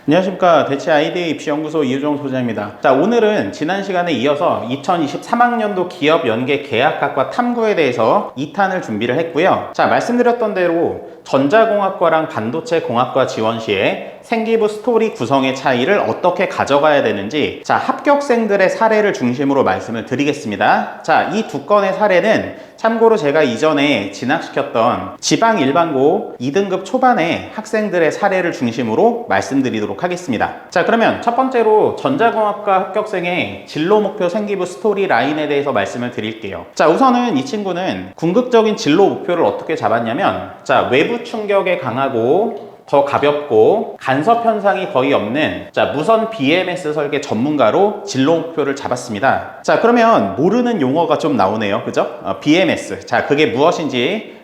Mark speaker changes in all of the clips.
Speaker 1: 안녕하십니까. 대치 아이디 입시연구소 이유종 소장입니다. 자, 오늘은 지난 시간에 이어서 2023학년도 기업 연계 계약학과 탐구에 대해서 2탄을 준비를 했고요. 자, 말씀드렸던 대로 전자공학과랑 반도체공학과 지원 시에 생기부 스토리 구성의 차이를 어떻게 가져가야 되는지, 자, 합격생들의 사례를 중심으로 말씀을 드리겠습니다. 자, 이 두 건의 사례는 참고로 제가 이전에 진학시켰던 지방 일반고 2등급 초반의 학생들의 사례를 중심으로 말씀드리도록 하겠습니다. 자, 그러면 첫 번째로 전자공학과 합격생의 진로 목표 생기부 스토리 라인에 대해서 말씀을 드릴게요. 자, 우선은 이 친구는 궁극적인 진로 목표를 어떻게 잡았냐면, 자, 외부 충격에 강하고 더 가볍고 간섭 현상이 거의 없는, 자, 무선 BMS 설계 전문가로 진로 목표를 잡았습니다. 자, 그러면 모르는 용어가 좀 나오네요. 그죠? BMS. 자, 그게 무엇인지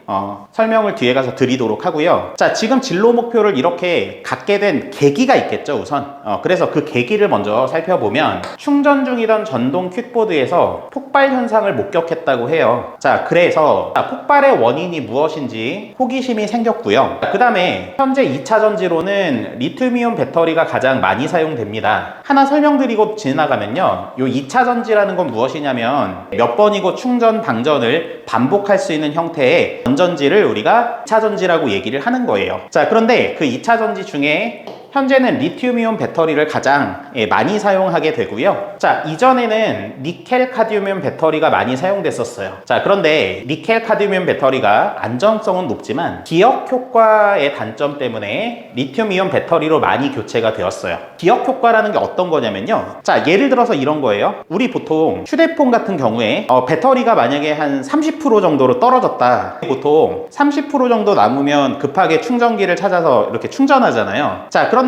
Speaker 1: 설명을 뒤에 가서 드리도록 하고요. 자, 지금 진로 목표를 이렇게 갖게 된 계기가 있겠죠, 우선. 그래서 그 계기를 먼저 살펴보면, 충전 중이던 전동 퀵보드에서 폭발 현상을 목격했다고 해요. 자, 그래서 폭발의 원인이 무엇인지 호기심이 생겼고요. 그 다음에 현재 2차 전지로는 리튬이온 배터리가 가장 많이 사용됩니다. 하나 설명드리고 지나가면요, 요 2차 전지라는 건 무엇이냐면 몇 번이고 충전 방전을 반복할 수 있는 형태의 전지를 우리가 2차 전지라고 얘기를 하는 거예요. 자, 그런데 그 2차 전지 중에 현재는 리튬이온 배터리를 가장 많이 사용하게 되고요. 자, 이전에는 니켈 카드뮴 배터리가 많이 사용됐었어요. 자, 그런데 니켈 카드뮴 배터리가 안정성은 높지만 기억 효과의 단점 때문에 리튬이온 배터리로 많이 교체가 되었어요. 기억 효과라는 게 어떤 거냐면요, 자, 예를 들어서 이런 거예요. 우리 보통 휴대폰 같은 경우에 배터리가 만약에 한 30% 정도로 떨어졌다, 보통 30% 정도 남으면 급하게 충전기를 찾아서 이렇게 충전하잖아요. 자, 그런데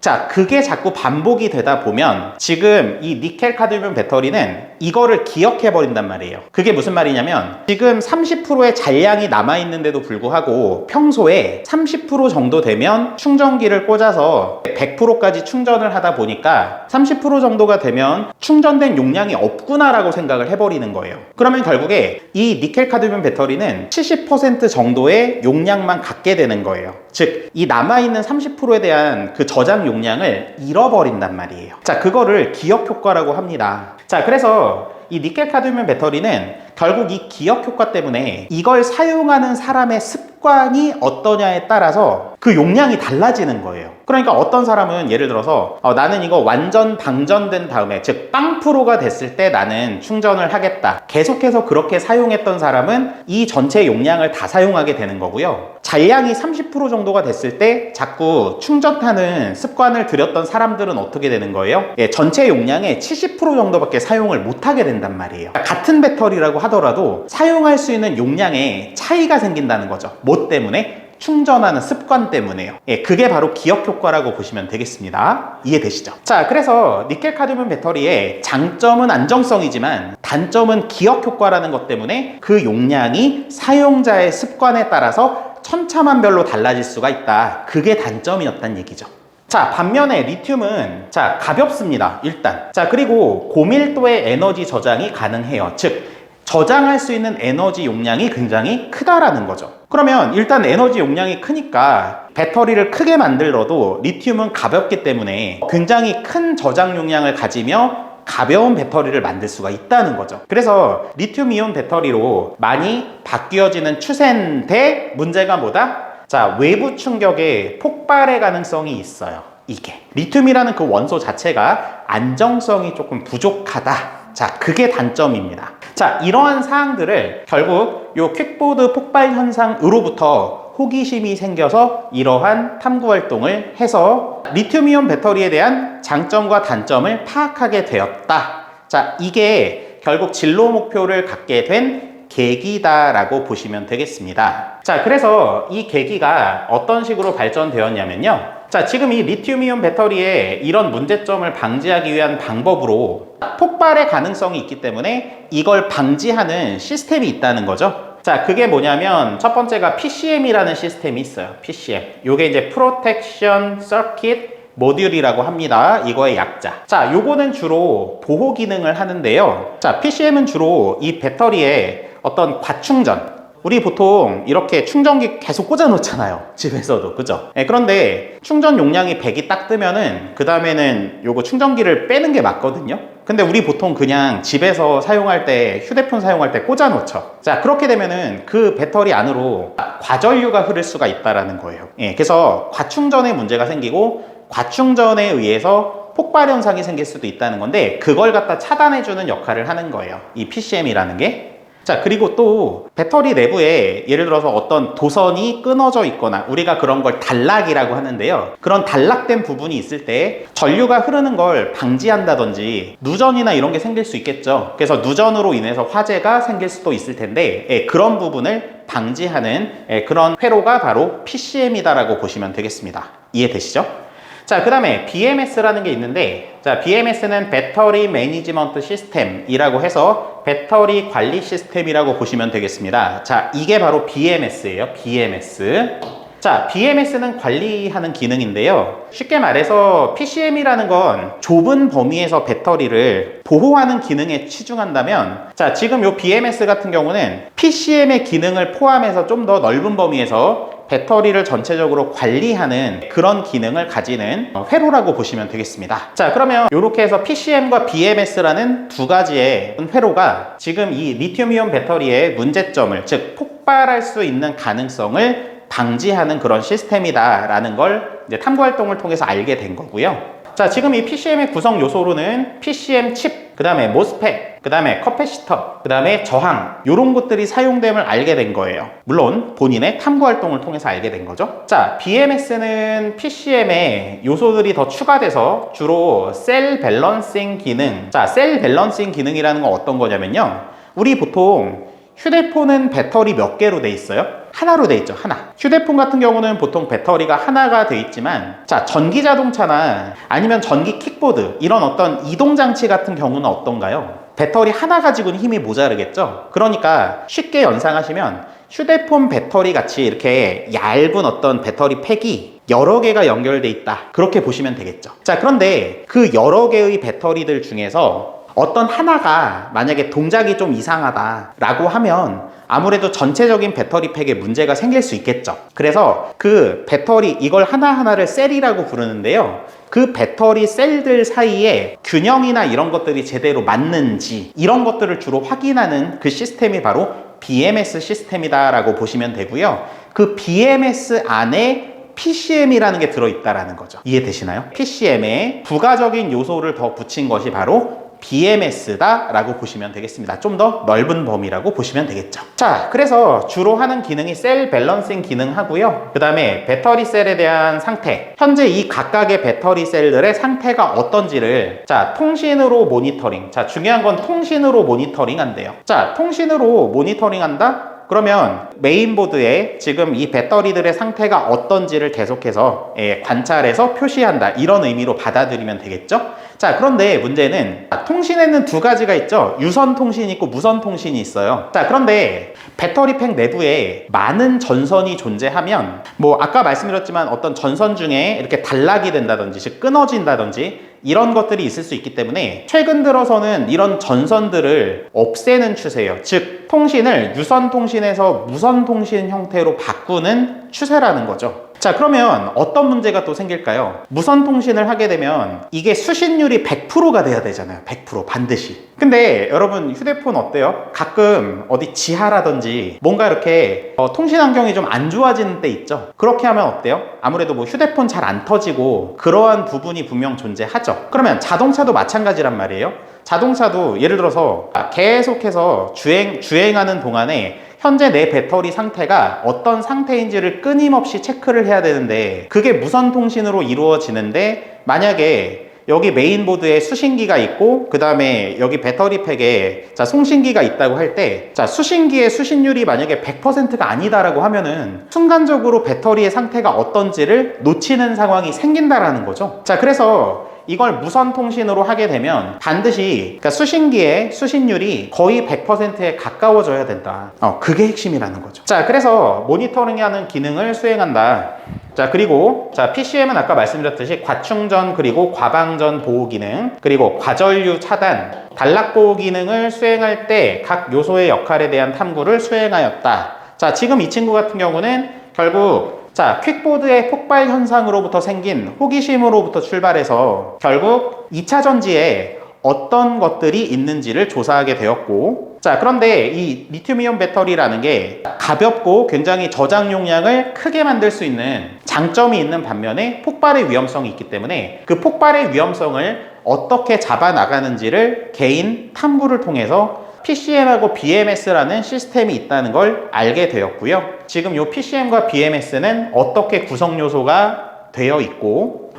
Speaker 1: 자, 그게 자꾸 반복이 되다 보면 지금 이 니켈 카드뮴 배터리는 이거를 기억해 버린단 말이에요. 그게 무슨 말이냐면, 지금 30%의 잔량이 남아있는데도 불구하고 평소에 30% 정도 되면 충전기를 꽂아서 100%까지 충전을 하다 보니까 30% 정도가 되면 충전된 용량이 없구나 라고 생각을 해버리는 거예요. 그러면 결국에 이 니켈 카드뮴 배터리는 70% 정도의 용량만 갖게 되는 거예요. 즉, 이 남아있는 30%에 대한 그 저장 용량을 잃어버린단 말이에요. 자, 그거를 기억 효과라고 합니다. 자, 그래서 이 니켈 카드뮴 배터리는 결국 이 기억 효과 때문에 이걸 사용하는 사람의 습관이 어떠냐에 따라서 그 용량이 달라지는 거예요. 그러니까 어떤 사람은 예를 들어서 나는 이거 완전 방전된 다음에, 즉 빵프로가 됐을 때 나는 충전을 하겠다, 계속해서 그렇게 사용했던 사람은 이 전체 용량을 다 사용하게 되는 거고요. 잔량이 30% 정도가 됐을 때 자꾸 충전하는 습관을 들였던 사람들은 어떻게 되는 거예요? 전체 용량의 70% 정도밖에 사용을 못하게 된단 말이에요. 같은 배터리라고 하더라도 사용할 수 있는 용량에 차이가 생긴다는 거죠. 뭐 때문에? 충전하는 습관 때문에요. 그게 바로 기억 효과라고 보시면 되겠습니다. 이해되시죠? 자, 그래서 니켈 카드뮴 배터리의 장점은 안정성이지만 단점은 기억 효과라는 것 때문에 그 용량이 사용자의 습관에 따라서 천차만별로 달라질 수가 있다. 그게 단점이었단 얘기죠. 자, 반면에 리튬은, 자, 가볍습니다, 일단. 자, 그리고 고밀도의 에너지 저장이 가능해요. 즉, 저장할 수 있는 에너지 용량이 굉장히 크다라는 거죠. 그러면 일단 에너지 용량이 크니까 배터리를 크게 만들어도 리튬은 가볍기 때문에 굉장히 큰 저장 용량을 가지며 가벼운 배터리를 만들 수가 있다는 거죠. 그래서 리튬이온 배터리로 많이 바뀌어지는 추세인데, 문제가 뭐다? 자, 외부 충격에 폭발의 가능성이 있어요. 이게 리튬이라는 그 원소 자체가 안정성이 조금 부족하다. 자, 그게 단점입니다. 자, 이러한 사항들을 결국 요 퀵보드 폭발 현상으로부터 호기심이 생겨서 이러한 탐구 활동을 해서 리튬이온 배터리에 대한 장점과 단점을 파악하게 되었다. 자, 이게 결국 진로 목표를 갖게 된 계기다라고 보시면 되겠습니다. 자, 그래서 이 계기가 어떤 식으로 발전되었냐면요, 자, 지금 이 리튬이온 배터리의 이런 문제점을 방지하기 위한 방법으로 폭발의 가능성이 있기 때문에 이걸 방지하는 시스템이 있다는 거죠. 자, 그게 뭐냐면 첫 번째가 PCM이라는 시스템이 있어요. PCM. 요게 이제 Protection Circuit 모듈이라고 합니다. 이거의 약자. 자, 요거는 주로 보호 기능을 하는데요. 자, PCM은 주로 이 배터리에 어떤 과충전, 우리 보통 이렇게 충전기 계속 꽂아 놓잖아요, 집에서도. 그죠? 네, 그런데 충전 용량이 100이 딱 뜨면은 그 다음에는 요거 충전기를 빼는 게 맞거든요. 근데 우리 보통 그냥 집에서 사용할 때, 휴대폰 사용할 때 꽂아 놓죠. 자, 그렇게 되면은 그 배터리 안으로 과전류가 흐를 수가 있다라는 거예요. 예, 그래서 과충전에 문제가 생기고 과충전에 의해서 폭발 현상이 생길 수도 있다는 건데, 그걸 갖다 차단해주는 역할을 하는 거예요, 이 PCM이라는 게. 자, 그리고 또 배터리 내부에 예를 들어서 어떤 도선이 끊어져 있거나, 우리가 그런 걸 단락이라고 하는데요, 그런 단락된 부분이 있을 때 전류가 흐르는 걸 방지한다든지 누전이나 이런 게 생길 수 있겠죠. 그래서 누전으로 인해서 화재가 생길 수도 있을 텐데, 예, 그런 부분을 방지하는 그런 회로가 바로 PCM이다라고 보시면 되겠습니다. 이해되시죠? 자, 그 다음에 BMS라는 게 있는데, 자, BMS는 배터리 매니지먼트 시스템이라고 해서 배터리 관리 시스템이라고 보시면 되겠습니다. 자, 이게 바로 BMS예요. BMS. 자, BMS는 관리하는 기능인데요, 쉽게 말해서 PCM이라는 건 좁은 범위에서 배터리를 보호하는 기능에 치중한다면, 자, 지금 요 BMS 같은 경우는 PCM의 기능을 포함해서 좀 더 넓은 범위에서 배터리를 전체적으로 관리하는 그런 기능을 가지는 회로라고 보시면 되겠습니다. 자, 그러면 이렇게 해서 PCM과 BMS라는 두 가지의 회로가 지금 이 리튬이온 배터리의 문제점을, 즉 폭발할 수 있는 가능성을 방지하는 그런 시스템이다라는 걸 이제 탐구 활동을 통해서 알게 된 거고요. 자, 지금 이 PCM의 구성 요소로는 PCM 칩, 그 다음에 모스펫, 그 다음에 커패시터, 그 다음에 저항, 이런 것들이 사용됨을 알게 된 거예요. 물론 본인의 탐구 활동을 통해서 알게 된 거죠. 자, BMS는 PCM에 요소들이 더 추가돼서 주로 셀 밸런싱 기능. 자, 셀 밸런싱 기능이라는 건 어떤 거냐면요, 우리 보통 휴대폰은 배터리 몇 개로 돼 있어요? 하나로 돼 있죠, 하나. 휴대폰 같은 경우는 보통 배터리가 하나가 돼 있지만, 자, 전기 자동차나 아니면 전기 킥보드, 이런 어떤 이동장치 같은 경우는 어떤가요? 배터리 하나 가지고는 힘이 모자르겠죠? 그러니까 쉽게 연상하시면 휴대폰 배터리 같이 이렇게 얇은 어떤 배터리 팩이 여러 개가 연결돼 있다, 그렇게 보시면 되겠죠. 자, 그런데 그 여러 개의 배터리들 중에서 어떤 하나가 만약에 동작이 좀 이상하다라고 하면 아무래도 전체적인 배터리 팩에 문제가 생길 수 있겠죠. 그래서 그 배터리, 이걸 하나하나를 셀이라고 부르는데요, 그 배터리 셀들 사이에 균형이나 이런 것들이 제대로 맞는지, 이런 것들을 주로 확인하는 그 시스템이 바로 BMS 시스템이다라고 보시면 되고요. 그 BMS 안에 PCM이라는 게 들어있다라는 거죠. 이해되시나요? PCM에 부가적인 요소를 더 붙인 것이 바로 BMS다 라고 보시면 되겠습니다. 좀 더 넓은 범위라고 보시면 되겠죠. 자, 그래서 주로 하는 기능이 셀 밸런싱 기능 하고요, 그 다음에 배터리 셀에 대한 상태, 현재 이 각각의 배터리 셀들의 상태가 어떤지를, 자, 통신으로 모니터링. 자, 중요한 건 통신으로 모니터링 한대요. 자, 통신으로 모니터링 한다? 그러면 메인보드에 지금 이 배터리들의 상태가 어떤지를 계속해서 관찰해서 표시한다, 이런 의미로 받아들이면 되겠죠. 자, 그런데 문제는 통신에는 두 가지가 있죠. 유선 통신이 있고 무선 통신이 있어요. 자, 그런데 배터리 팩 내부에 많은 전선이 존재하면, 뭐 아까 말씀드렸지만 어떤 전선 중에 이렇게 단락이 된다든지, 즉 끊어진다든지, 이런 것들이 있을 수 있기 때문에 최근 들어서는 이런 전선들을 없애는 추세예요. 즉 통신을 유선 통신에서 무선 통신 형태로 바꾸는 추세라는 거죠. 자, 그러면 어떤 문제가 또 생길까요? 무선 통신을 하게 되면 이게 수신율이 100%가 돼야 되잖아요. 100% 반드시. 근데 여러분 휴대폰 어때요? 가끔 어디 지하라든지 뭔가 이렇게 통신 환경이 좀 안 좋아지는 때 있죠. 그렇게 하면 어때요? 아무래도 뭐 휴대폰 잘 안 터지고 그러한 부분이 분명 존재하죠. 그러면 자동차도 마찬가지란 말이에요. 자동차도 예를 들어서 계속해서 주행하는 동안에 현재 내 배터리 상태가 어떤 상태인지를 끊임없이 체크를 해야 되는데, 그게 무선 통신으로 이루어지는데, 만약에 여기 메인보드에 수신기가 있고 그 다음에 여기 배터리 팩에 자 송신기가 있다고 할 때, 자 수신기의 수신율이 만약에 100%가 아니다라고 하면은 순간적으로 배터리의 상태가 어떤지를 놓치는 상황이 생긴다라는 거죠. 자, 그래서 이걸 무선 통신으로 하게 되면 반드시, 그러니까 수신기의 수신율이 거의 100%에 가까워져야 된다. 그게 핵심이라는 거죠. 자, 그래서 모니터링하는 기능을 수행한다. 자, 그리고 자 PCM은 아까 말씀드렸듯이 과충전 그리고 과방전 보호 기능, 그리고 과전류 차단, 단락 보호 기능을 수행할 때 각 요소의 역할에 대한 탐구를 수행하였다. 자, 지금 이 친구 같은 경우는 결국 자, 퀵보드의 폭발 현상으로부터 생긴 호기심으로부터 출발해서 결국 2차 전지에 어떤 것들이 있는지를 조사하게 되었고, 자, 그런데 이 리튬이온 배터리라는 게 가볍고 굉장히 저장 용량을 크게 만들 수 있는 장점이 있는 반면에 폭발의 위험성이 있기 때문에 그 폭발의 위험성을 어떻게 잡아나가는지를 개인 탐구를 통해서 PCM하고 BMS라는 시스템이 있다는 걸 알게 되었고요. 지금 이 PCM과 BMS는 어떻게 구성 요소가 되어 있고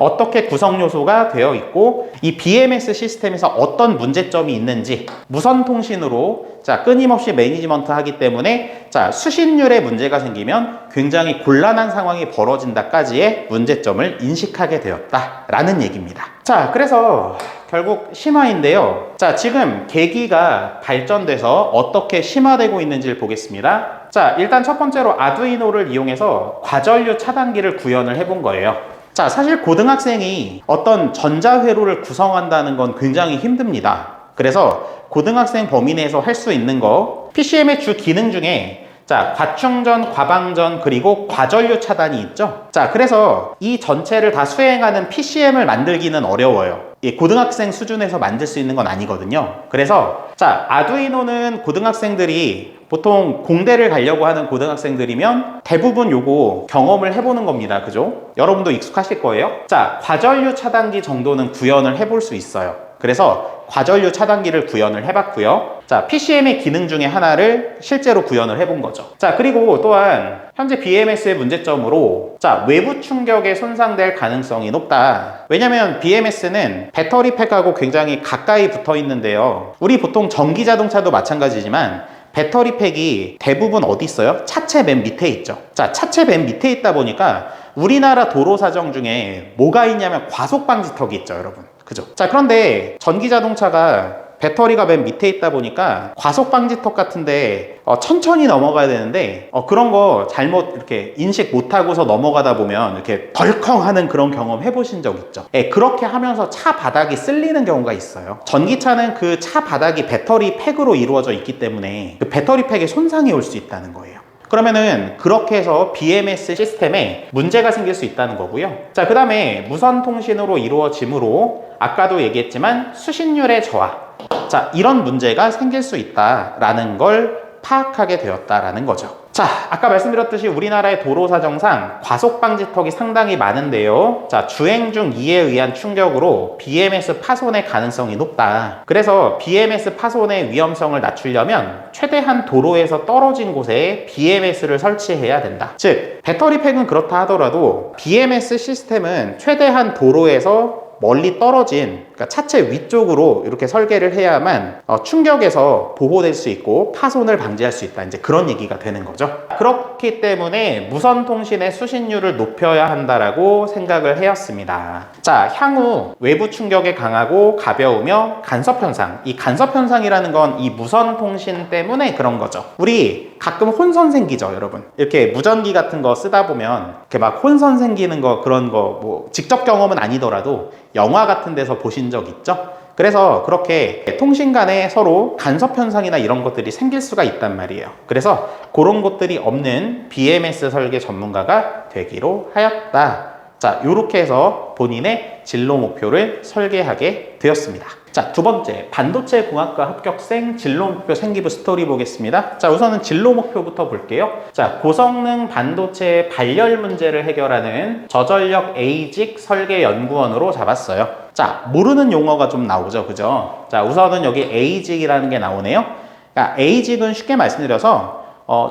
Speaker 1: 이 BMS 시스템에서 어떤 문제점이 있는지 무선 통신으로 자, 끊임없이 매니지먼트 하기 때문에 자, 수신율에 문제가 생기면 굉장히 곤란한 상황이 벌어진다까지의 문제점을 인식하게 되었다라는 얘기입니다. 자, 그래서 결국 심화인데요. 자, 지금 계기가 발전돼서 어떻게 심화되고 있는지를 보겠습니다. 자, 일단 첫 번째로 아두이노를 이용해서 과전류 차단기를 구현을 해본 거예요. 자, 사실 고등학생이 어떤 전자회로를 구성한다는 건 굉장히 힘듭니다. 그래서 고등학생 범위 내에서 할 수 있는 거 PCM의 주 기능 중에 자, 과충전, 과방전, 그리고 과전류 차단이 있죠. 자, 그래서 이 전체를 다 수행하는 PCM을 만들기는 어려워요. 고등학생 수준에서 만들 수 있는 건 아니거든요. 그래서 자, 아두이노는 고등학생들이 보통 공대를 가려고 하는 고등학생들이면 대부분 요거 경험을 해보는 겁니다. 그죠? 여러분도 익숙하실 거예요. 자, 과전류 차단기 정도는 구현을 해볼 수 있어요. 그래서 과전류 차단기를 구현을 해봤고요. 자, PCM의 기능 중에 하나를 실제로 구현을 해본 거죠. 자, 그리고 또한 현재 BMS의 문제점으로 자, 외부 충격에 손상될 가능성이 높다. 왜냐면 BMS는 배터리 팩하고 굉장히 가까이 붙어 있는데요. 우리 보통 전기 자동차도 마찬가지지만 배터리 팩이 대부분 어디 있어요? 차체 맨 밑에 있죠. 자, 차체 맨 밑에 있다 보니까 우리나라 도로 사정 중에 뭐가 있냐면 과속 방지턱이 있죠, 여러분. 그죠? 자, 그런데 전기 자동차가 배터리가 맨 밑에 있다 보니까 과속 방지턱 같은데 천천히 넘어가야 되는데 그런 거 잘못 이렇게 인식 못하고서 넘어가다 보면 이렇게 덜컹 하는 그런 경험 해보신 적 있죠? 예, 그렇게 하면서 차 바닥이 쓸리는 경우가 있어요. 전기차는 그 차 바닥이 배터리 팩으로 이루어져 있기 때문에 그 배터리 팩에 손상이 올 수 있다는 거예요. 그러면은 그렇게 해서 BMS 시스템에 문제가 생길 수 있다는 거고요. 자, 그 다음에 무선 통신으로 이루어지므로 아까도 얘기했지만 수신율의 저하, 자, 이런 문제가 생길 수 있다라는 걸 파악하게 되었다라는 거죠. 자, 아까 말씀드렸듯이 우리나라의 도로 사정상 과속 방지턱이 상당히 많은데요. 자, 주행 중 이에 의한 충격으로 BMS 파손의 가능성이 높다. 그래서 BMS 파손의 위험성을 낮추려면 최대한 도로에서 떨어진 곳에 BMS를 설치해야 된다. 즉, 배터리 팩은 그렇다 하더라도 BMS 시스템은 최대한 도로에서 멀리 떨어진, 그러니까 차체 위쪽으로 이렇게 설계를 해야만 충격에서 보호될 수 있고 파손을 방지할 수 있다. 이제 그런 얘기가 되는 거죠. 그렇기 때문에 무선 통신의 수신율을 높여야 한다라고 생각을 해왔습니다. 자, 향후 외부 충격에 강하고 가벼우며 간섭 현상. 이 간섭 현상이라는 건 이 무선 통신 때문에 그런 거죠. 우리 가끔 혼선 생기죠, 여러분. 이렇게 무전기 같은 거 쓰다 보면 이렇게 막 혼선 생기는 거, 그런 거 뭐 직접 경험은 아니더라도 영화 같은 데서 보신 적 있죠? 그래서 그렇게 통신 간에 서로 간섭 현상이나 이런 것들이 생길 수가 있단 말이에요. 그래서 그런 것들이 없는 BMS 설계 전문가가 되기로 하였다. 자, 요렇게 해서 본인의 진로 목표를 설계하게 되었습니다. 자, 두 번째, 반도체 공학과 합격생 진로 목표 생기부 스토리 보겠습니다. 자, 우선은 진로 목표부터 볼게요. 자, 고성능 반도체 발열 문제를 해결하는 저전력 ASIC 설계 연구원으로 잡았어요. 자, 모르는 용어가 좀 나오죠, 그죠? 자, 우선은 여기 ASIC이라는 게 나오네요. 그러니까 ASIC은 쉽게 말씀드려서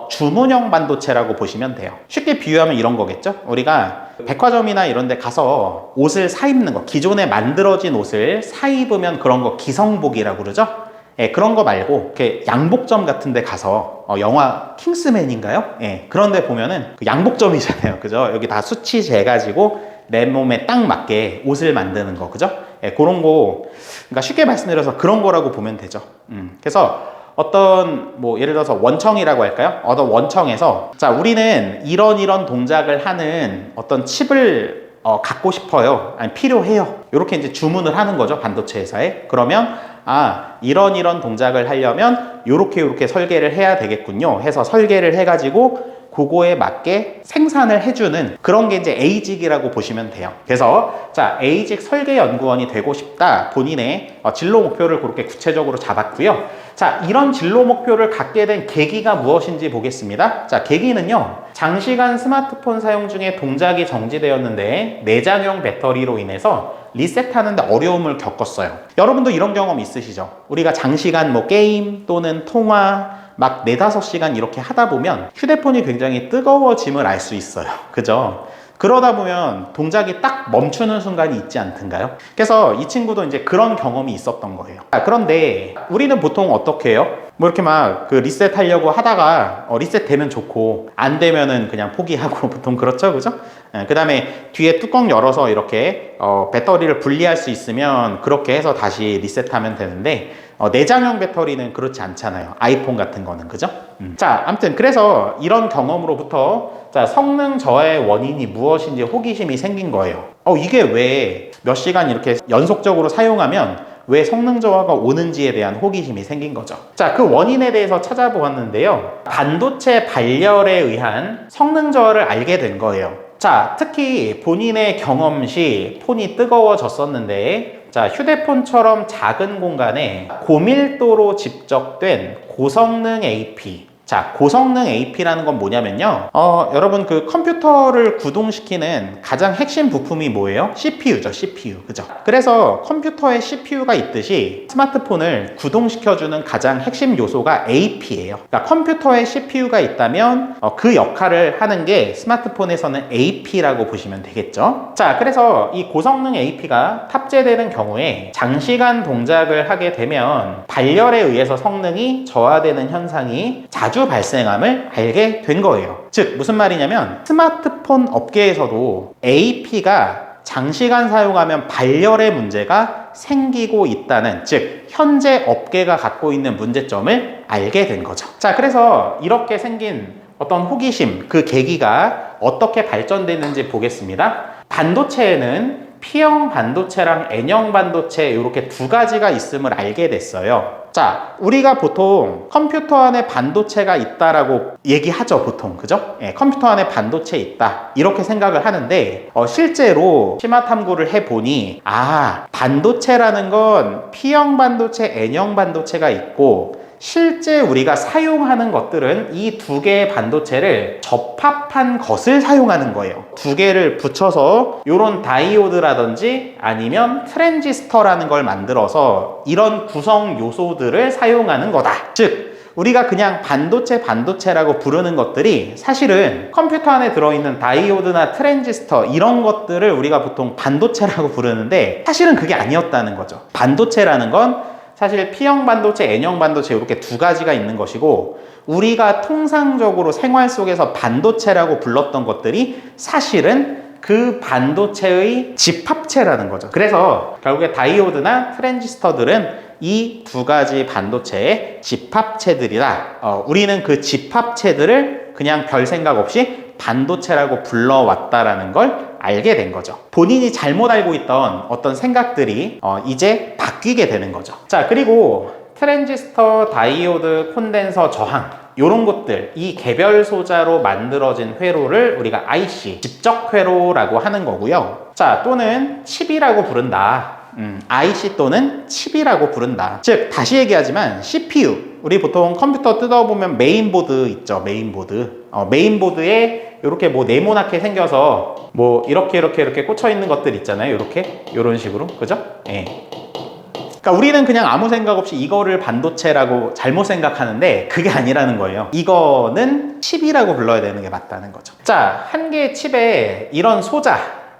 Speaker 1: 주문형 반도체라고 보시면 돼요. 쉽게 비유하면 이런 거겠죠? 우리가 백화점이나 이런 데 가서 옷을 사 입는 거, 기존에 만들어진 옷을 사 입으면 그런 거 기성복이라고 그러죠? 예, 그런 거 말고 이렇게 양복점 같은 데 가서 영화 킹스맨인가요? 예, 그런 데 보면은 그 양복점이잖아요. 그죠? 여기 다 수치 재가지고 내 몸에 딱 맞게 옷을 만드는 거, 그죠? 예, 그런 거, 그러니까 쉽게 말씀드려서 그런 거라고 보면 되죠. 그래서 어떤 뭐 예를 들어서 원청이라고 할까요? 어떤 원청에서 자, 우리는 이런 동작을 하는 어떤 칩을 갖고 싶어요. 아니 필요해요. 이렇게 이제 주문을 하는 거죠, 반도체 회사에. 그러면 이런 동작을 하려면 요렇게 설계를 해야 되겠군요 해서 설계를 해가지고 그거에 맞게 생산을 해주는 그런 게 이제 에이직이라고 보시면 돼요. 그래서 자, 에이직 설계연구원이 되고 싶다. 본인의 진로 목표를 그렇게 구체적으로 잡았고요. 자, 이런 진로 목표를 갖게 된 계기가 무엇인지 보겠습니다. 자, 계기는요. 장시간 스마트폰 사용 중에 동작이 정지되었는데 내장형 배터리로 인해서 리셋하는데 어려움을 겪었어요. 여러분도 이런 경험 있으시죠? 우리가 장시간 뭐 게임 또는 통화 막 4-5시간 이렇게 하다 보면 휴대폰이 굉장히 뜨거워짐을 알 수 있어요. 그죠? 그러다 보면 동작이 딱 멈추는 순간이 있지 않던가요? 그래서 이 친구도 이제 그런 경험이 있었던 거예요. 그런데 우리는 보통 어떻게 해요? 뭐 이렇게 막 그 리셋 하려고 하다가 리셋 되면 좋고 안 되면은 그냥 포기하고 보통 그렇죠, 그죠? 그 다음에 뒤에 뚜껑 열어서 이렇게 배터리를 분리할 수 있으면 그렇게 해서 다시 리셋하면 되는데 내장형 배터리는 그렇지 않잖아요. 아이폰 같은 거는, 그죠? 자, 아무튼 그래서 이런 경험으로부터 자, 성능 저하의 원인이 무엇인지 호기심이 생긴 거예요. 이게 왜 몇 시간 이렇게 연속적으로 사용하면 왜 성능 저하가 오는지에 대한 호기심이 생긴 거죠. 자, 그 원인에 대해서 찾아보았는데요. 반도체 발열에 의한 성능 저하를 알게 된 거예요. 자, 특히 본인의 경험 시 폰이 뜨거워졌었는데 자, 휴대폰처럼 작은 공간에 고밀도로 집적된 고성능 AP. 자, 고성능 AP라는 건 뭐냐면요. 여러분 그 컴퓨터를 구동시키는 가장 핵심 부품이 뭐예요? CPU죠, CPU. 그죠? 그래서 컴퓨터에 CPU가 있듯이 스마트폰을 구동시켜주는 가장 핵심 요소가 AP예요. 그러니까 컴퓨터에 CPU가 있다면 그 역할을 하는 게 스마트폰에서는 AP라고 보시면 되겠죠. 자, 그래서 이 고성능 AP가 탑재되는 경우에 장시간 동작을 하게 되면 발열에 의해서 성능이 저하되는 현상이 자주 발생함을 알게 된 거예요. 즉 무슨 말이냐면 스마트폰 업계에서도 AP가 장시간 사용하면 발열의 문제가 생기고 있다는, 즉 현재 업계가 갖고 있는 문제점을 알게 된 거죠. 자, 그래서 이렇게 생긴 어떤 호기심, 그 계기가 어떻게 발전되는지 보겠습니다. 반도체에는 P형 반도체랑 N형 반도체 이렇게 두 가지가 있음을 알게 됐어요. 자, 우리가 보통 컴퓨터 안에 반도체가 있다라고 얘기하죠, 보통. 그죠? 컴퓨터 안에 반도체 있다. 이렇게 생각을 하는데, 실제로 심화 탐구를 해보니, 반도체라는 건 P형 반도체, N형 반도체가 있고, 실제 우리가 사용하는 것들은 이 두 개의 반도체를 접합한 것을 사용하는 거예요. 두 개를 붙여서 이런 다이오드라든지 아니면 트랜지스터라는 걸 만들어서 이런 구성 요소들을 사용하는 거다. 즉 우리가 그냥 반도체라고 부르는 것들이 사실은 컴퓨터 안에 들어있는 다이오드나 트랜지스터 이런 것들을 우리가 보통 반도체라고 부르는데 사실은 그게 아니었다는 거죠. 반도체라는 건 사실 P형 반도체, N형 반도체 이렇게 두 가지가 있는 것이고 우리가 통상적으로 생활 속에서 반도체라고 불렀던 것들이 사실은 그 반도체의 집합체라는 거죠. 그래서 결국에 다이오드나 트랜지스터들은 이 두 가지 반도체의 집합체들이다. 우리는 그 집합체들을 그냥 별 생각 없이 반도체라고 불러왔다라는 걸 알게 된 거죠. 본인이 잘못 알고 있던 어떤 생각들이 이제 바뀌게 되는 거죠. 자, 그리고 트랜지스터, 다이오드, 콘덴서, 저항 이런 것들, 이 개별 소자로 만들어진 회로를 우리가 IC, 집적 회로라고 하는 거고요. 자, 또는 칩이라고 부른다. IC 또는 칩이라고 부른다. 즉 다시 얘기하지만 CPU, 우리 보통 컴퓨터 뜯어보면 메인보드 있죠. 메인보드에 이렇게 뭐 네모나게 생겨서 뭐 이렇게 꽂혀 있는 것들 있잖아요. 이런 식으로, 그죠? 그러니까 우리는 그냥 아무 생각 없이 이거를 반도체라고 잘못 생각하는데 그게 아니라는 거예요. 이거는 칩이라고 불러야 되는 게 맞다는 거죠. 자, 한 개의 칩에 이런 소자,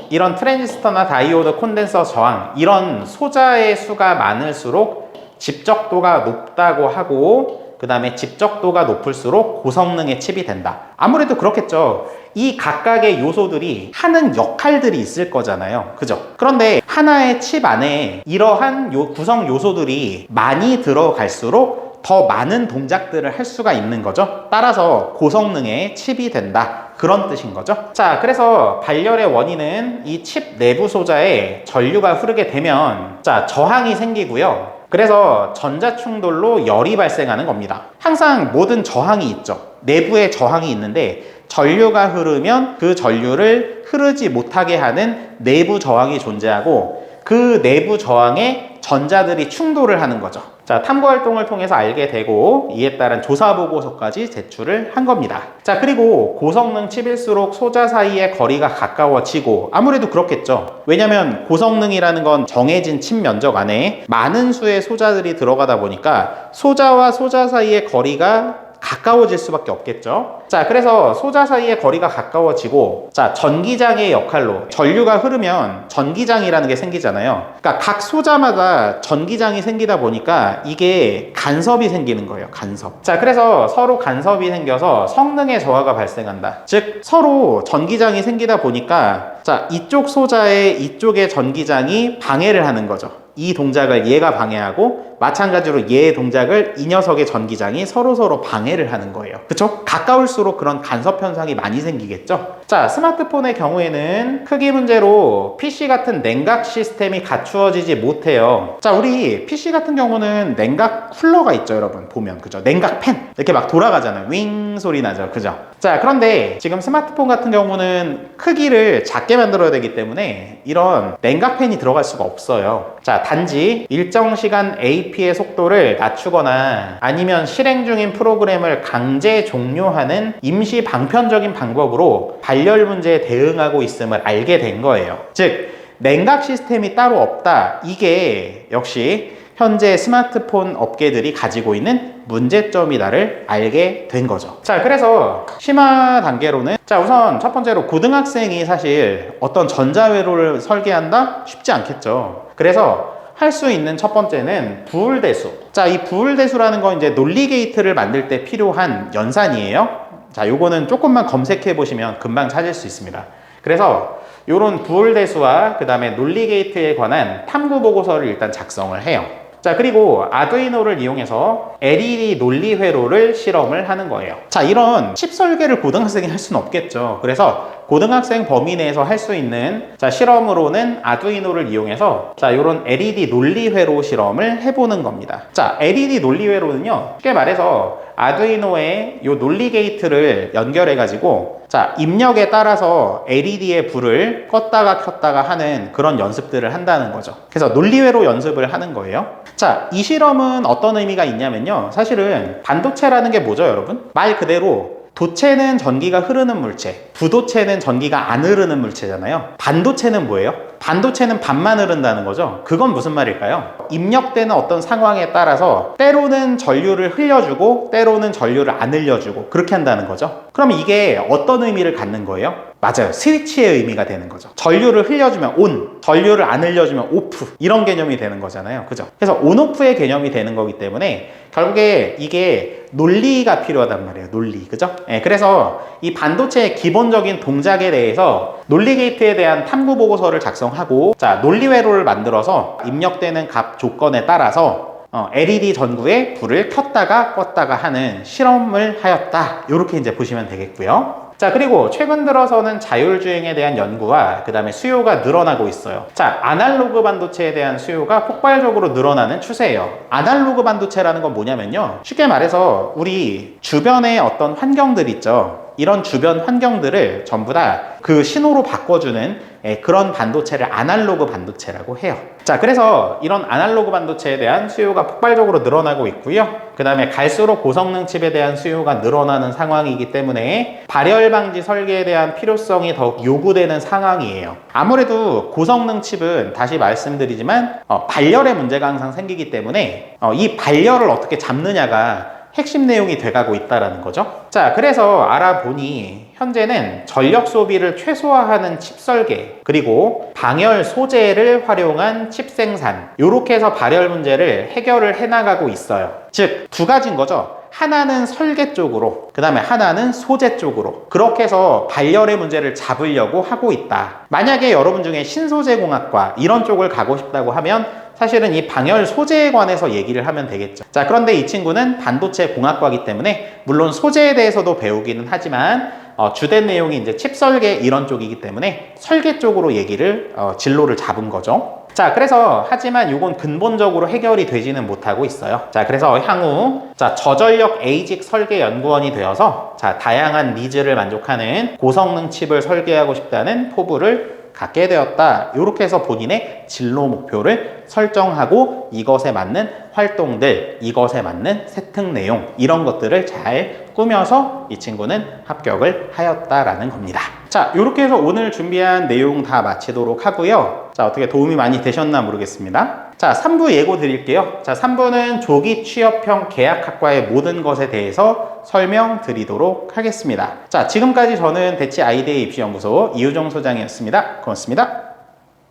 Speaker 1: 이런 트랜지스터나 다이오드, 콘덴서, 저항 이런 소자의 수가 많을수록 집적도가 높다고 하고 그 다음에 집적도가 높을수록 고성능의 칩이 된다. 아무래도 그렇겠죠. 이 각각의 요소들이 하는 역할들이 있을 거잖아요. 그죠? 그런데 하나의 칩 안에 이러한 구성 요소들이 많이 들어갈수록 더 많은 동작들을 할 수가 있는 거죠. 따라서 고성능의 칩이 된다. 그런 뜻인 거죠. 자, 그래서 발열의 원인은 이 칩 내부 소자에 전류가 흐르게 되면 자, 저항이 생기고요. 그래서 전자충돌로 열이 발생하는 겁니다. 항상 모든 저항이 있죠. 내부에 저항이 있는데 전류가 흐르면 그 전류를 흐르지 못하게 하는 내부 저항이 존재하고 그 내부 저항에 전자들이 충돌을 하는 거죠. 자, 탐구 활동을 통해서 알게 되고 이에 따른 조사 보고서까지 제출을 한 겁니다. 자, 그리고 고성능 칩일수록 소자 사이의 거리가 가까워지고 아무래도 그렇겠죠. 왜냐면 고성능이라는 건 정해진 칩 면적 안에 많은 수의 소자들이 들어가다 보니까 소자와 소자 사이의 거리가 가까워질 수밖에 없겠죠. 자, 그래서 소자 사이의 거리가 가까워지고, 자, 전기장의 역할로 전류가 흐르면 전기장이라는 게 생기잖아요. 그러니까 각 소자마다 전기장이 생기다 보니까 이게 간섭이 생기는 거예요. 간섭. 자, 그래서 서로 간섭이 생겨서 성능의 저하가 발생한다. 즉 서로 전기장이 생기다 보니까, 자, 이쪽 소자의 이쪽의 전기장이 방해를 하는 거죠. 이 동작을 얘가 방해하고 마찬가지로 얘의 동작을 이 녀석의 전기장이 서로 방해를 하는 거예요. 그쵸? 가까울수록 그런 간섭 현상이 많이 생기겠죠? 자, 스마트폰의 경우에는 크기 문제로 PC 같은 냉각 시스템이 갖추어지지 못해요. 자, 우리 PC 같은 경우는 냉각 쿨러가 있죠, 여러분. 보면, 그죠? 냉각 팬. 이렇게 막 돌아가잖아요. 윙 소리 나죠. 그죠? 자, 그런데 지금 스마트폰 같은 경우는 크기를 작게 만들어야 되기 때문에 이런 냉각 팬이 들어갈 수가 없어요. 자, 단지 일정 시간 AP의 속도를 낮추거나 아니면 실행 중인 프로그램을 강제 종료하는 임시 방편적인 방법으로 발열 문제에 대응하고 있음을 알게 된 거예요. 즉, 냉각 시스템이 따로 없다. 이게 역시 현재 스마트폰 업계들이 가지고 있는 문제점이다를 알게 된 거죠. 자, 그래서 심화 단계로는, 자, 우선 첫 번째로 고등학생이 사실 어떤 전자회로를 설계한다? 쉽지 않겠죠. 그래서 할 수 있는 첫 번째는 부울대수. 자, 이 부울대수라는 건 이제 논리 게이트를 만들 때 필요한 연산이에요. 자, 요거는 조금만 검색해 보시면 금방 찾을 수 있습니다. 그래서 요런 부울대수와 그 다음에 논리 게이트에 관한 탐구 보고서를 일단 작성을 해요. 자, 그리고 아두이노를 이용해서 LED 논리 회로를 실험을 하는 거예요. 자, 이런 칩 설계를 고등학생이 할 수는 없겠죠. 그래서 고등학생 범위 내에서 할 수 있는, 자, 실험으로는 아두이노를 이용해서, 자, 이런 LED 논리 회로 실험을 해보는 겁니다. 자, LED 논리 회로는요, 쉽게 말해서 아두이노에 요 논리 게이트를 연결해 가지고, 자, 입력에 따라서 LED의 불을 껐다가 켰다가 하는 그런 연습들을 한다는 거죠. 그래서 논리회로 연습을 하는 거예요. 자, 이 실험은 어떤 의미가 있냐면요, 사실은 반도체라는 게 뭐죠, 여러분? 말 그대로 도체는 전기가 흐르는 물체, 부도체는 전기가 안 흐르는 물체잖아요. 반도체는 뭐예요? 반도체는 반만 흐른다는 거죠. 그건 무슨 말일까요? 입력되는 어떤 상황에 따라서 때로는 전류를 흘려주고 때로는 전류를 안 흘려주고 그렇게 한다는 거죠. 그럼 이게 어떤 의미를 갖는 거예요? 맞아요. 스위치의 의미가 되는 거죠. 전류를 흘려주면 온, 전류를 안 흘려주면 오프, 이런 개념이 되는 거잖아요. 그죠? 그래서 온오프의 개념이 되는 거기 때문에 결국에 이게 논리가 필요하단 말이에요. 논리. 그죠? 네, 그래서 이 반도체의 기본적인 동작에 대해서 논리 게이트에 대한 탐구 보고서를 작성하고, 자, 논리 회로를 만들어서 입력되는 값 조건에 따라서 LED 전구에 불을 켰다가 껐다가 하는 실험을 하였다. 이렇게 이제 보시면 되겠고요. 자, 그리고 최근 들어서는 자율주행에 대한 연구와 그 다음에 수요가 늘어나고 있어요. 자, 아날로그 반도체에 대한 수요가 폭발적으로 늘어나는 추세예요. 아날로그 반도체라는 건 뭐냐면요, 쉽게 말해서 우리 주변의 어떤 환경들 있죠. 이런 주변 환경들을 전부 다 그 신호로 바꿔주는 그런 반도체를 아날로그 반도체라고 해요. 자, 그래서 이런 아날로그 반도체에 대한 수요가 폭발적으로 늘어나고 있고요. 그 다음에 갈수록 고성능 칩에 대한 수요가 늘어나는 상황이기 때문에 발열 방지 설계에 대한 필요성이 더욱 요구되는 상황이에요. 아무래도 고성능 칩은 다시 말씀드리지만 발열의 문제가 항상 생기기 때문에 이 발열을 어떻게 잡느냐가 핵심 내용이 돼가고 있다는 거죠. 자, 그래서 알아보니 현재는 전력 소비를 최소화하는 칩 설계, 그리고 방열 소재를 활용한 칩 생산, 이렇게 해서 발열 문제를 해결을 해나가고 있어요. 즉, 두 가지인 거죠. 하나는 설계 쪽으로, 그 다음에 하나는 소재 쪽으로, 그렇게 해서 발열의 문제를 잡으려고 하고 있다. 만약에 여러분 중에 신소재공학과 이런 쪽을 가고 싶다고 하면 사실은 이 방열 소재에 관해서 얘기를 하면 되겠죠. 자, 그런데 이 친구는 반도체 공학과이기 때문에 물론 소재에 대해서도 배우기는 하지만 주된 내용이 이제 칩 설계 이런 쪽이기 때문에 설계 쪽으로 얘기를 진로를 잡은 거죠. 자, 그래서 하지만 이건 근본적으로 해결이 되지는 못하고 있어요. 자, 그래서 향후 저전력 에이직 설계 연구원이 되어서 다양한 니즈를 만족하는 고성능 칩을 설계하고 싶다는 포부를 갖게 되었다. 이렇게 해서 본인의 진로 목표를 설정하고 이것에 맞는 활동들, 이것에 맞는 세특 내용 이런 것들을 잘 꾸며서 이 친구는 합격을 하였다라는 겁니다. 자, 이렇게 해서 오늘 준비한 내용 다 마치도록 하고요. 자, 어떻게 도움이 많이 되셨나 모르겠습니다. 자, 3부 예고 드릴게요. 자, 3부는 조기 취업형 계약학과의 모든 것에 대해서 설명드리도록 하겠습니다. 자, 지금까지 저는 대치 아이데이 입시연구소 이우종 소장이었습니다. 고맙습니다.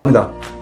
Speaker 2: 감사합니다.